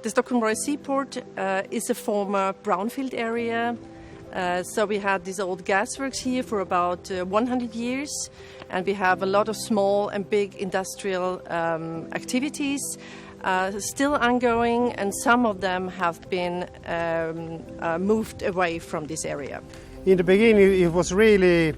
The Stockholm Royal Seaport is a former brownfield area. So we had these old gasworks here for about 100 years, and we have a lot of small and big industrial activities still ongoing, and some of them have been moved away from this area. In the beginning it was really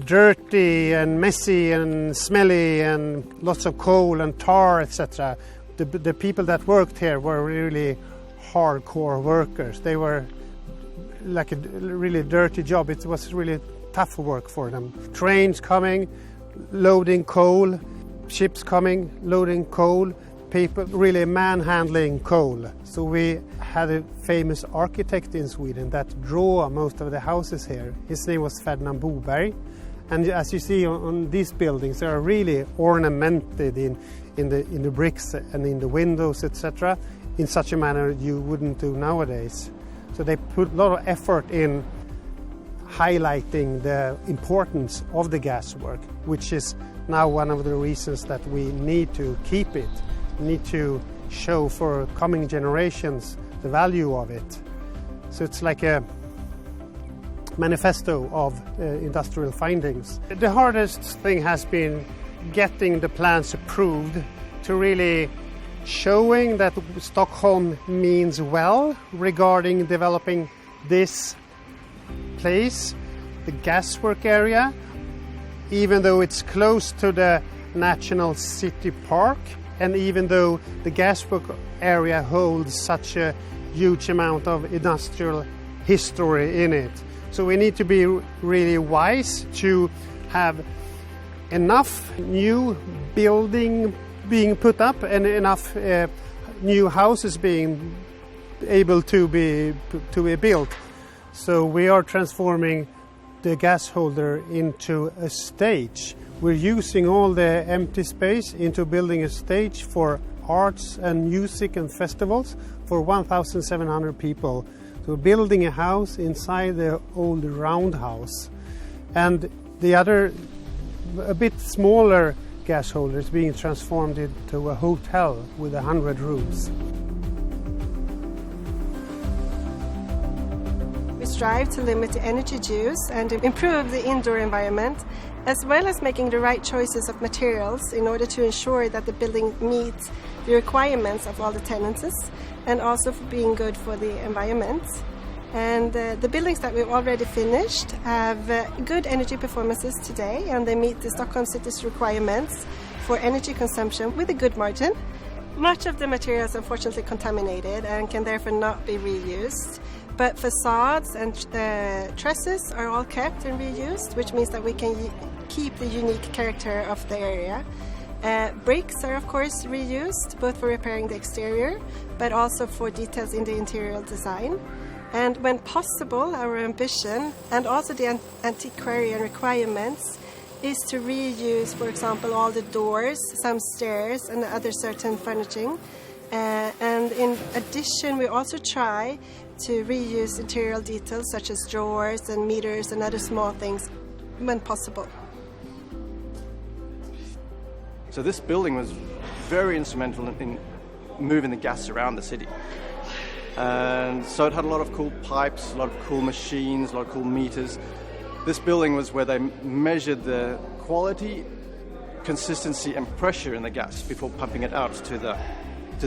dirty and messy and smelly and lots of coal and tar, etc. The people that worked here were really hardcore workers. They were like a really dirty job. It was really tough work for them. Trains coming, loading coal, ships coming, loading coal, people really manhandling coal. So we had a famous architect in Sweden that drew most of the houses here. His name was Ferdinand Boberg. And as you see on these buildings, they are really ornamented in the bricks and in the windows, etc., in such a manner you wouldn't do nowadays. So they put a lot of effort in highlighting the importance of the gaswork, which is now one of the reasons that we need to keep it, need to show for coming generations the value of it. So it's like a manifesto of industrial findings. The hardest thing has been getting the plans approved, to really showing that Stockholm means well regarding developing this place, the gaswork area, even though it's close to the National City Park, and even though the gaswork area holds such a huge amount of industrial history in it. So we need to be really wise to have enough new building being put up and enough new houses being able to be built. So we are transforming the gas holder into a stage. We're using all the empty space into building a stage for arts and music and festivals for 1,700 people. So building a house inside the old roundhouse, and the other, a bit smaller gas holders being transformed into a hotel with 100 rooms. We strive to limit the energy use and improve the indoor environment, as well as making the right choices of materials in order to ensure that the building meets the requirements of all the tenants, and also for being good for the environment. And the buildings that we've already finished have good energy performances today, and they meet the Stockholm City's requirements for energy consumption with a good margin. Much of the material is unfortunately contaminated and can therefore not be reused, but facades and trusses are all kept and reused, which means that we can keep the unique character of the area. Bricks are of course reused, both for repairing the exterior, but also for details in the interior design. And when possible, our ambition, and also the antiquarian requirements, is to reuse, for example, all the doors, some stairs, and other certain furnishing. And in addition, we also try to reuse interior details such as drawers and meters and other small things when possible. So this building was very instrumental in moving the gas around the city. And so it had a lot of cool pipes, a lot of cool machines, a lot of cool meters. This building was where they measured the quality, consistency and pressure in the gas before pumping it out to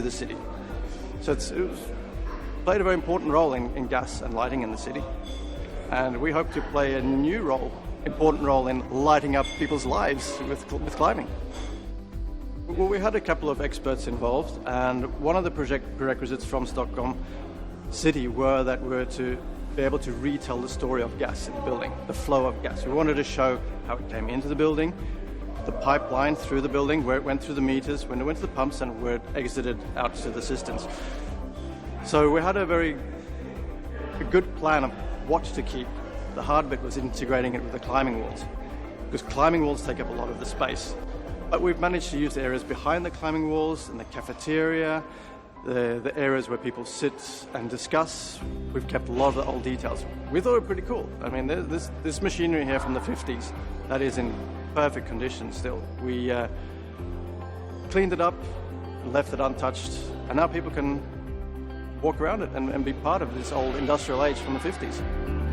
the city. So it played a very important role in gas and lighting in the city. And we hope to play a new important role in lighting up people's lives with climbing. Well, we had a couple of experts involved, and one of the prerequisites from Stockholm City were to be able to retell the story of gas in the building, the flow of gas. We wanted to show how it came into the building, the pipeline through the building, where it went through the meters, when it went to the pumps, and where it exited out to the cisterns. So we had a good plan of what to keep. The hard bit was integrating it with the climbing walls, because climbing walls take up a lot of the space. But we've managed to use the areas behind the climbing walls, in the cafeteria, the areas where people sit and discuss. We've kept a lot of the old details. We thought it was pretty cool. I mean, this machinery here from the 50s, that is in perfect condition still. We cleaned it up, left it untouched, and now people can walk around it and be part of this old industrial age from the 50s.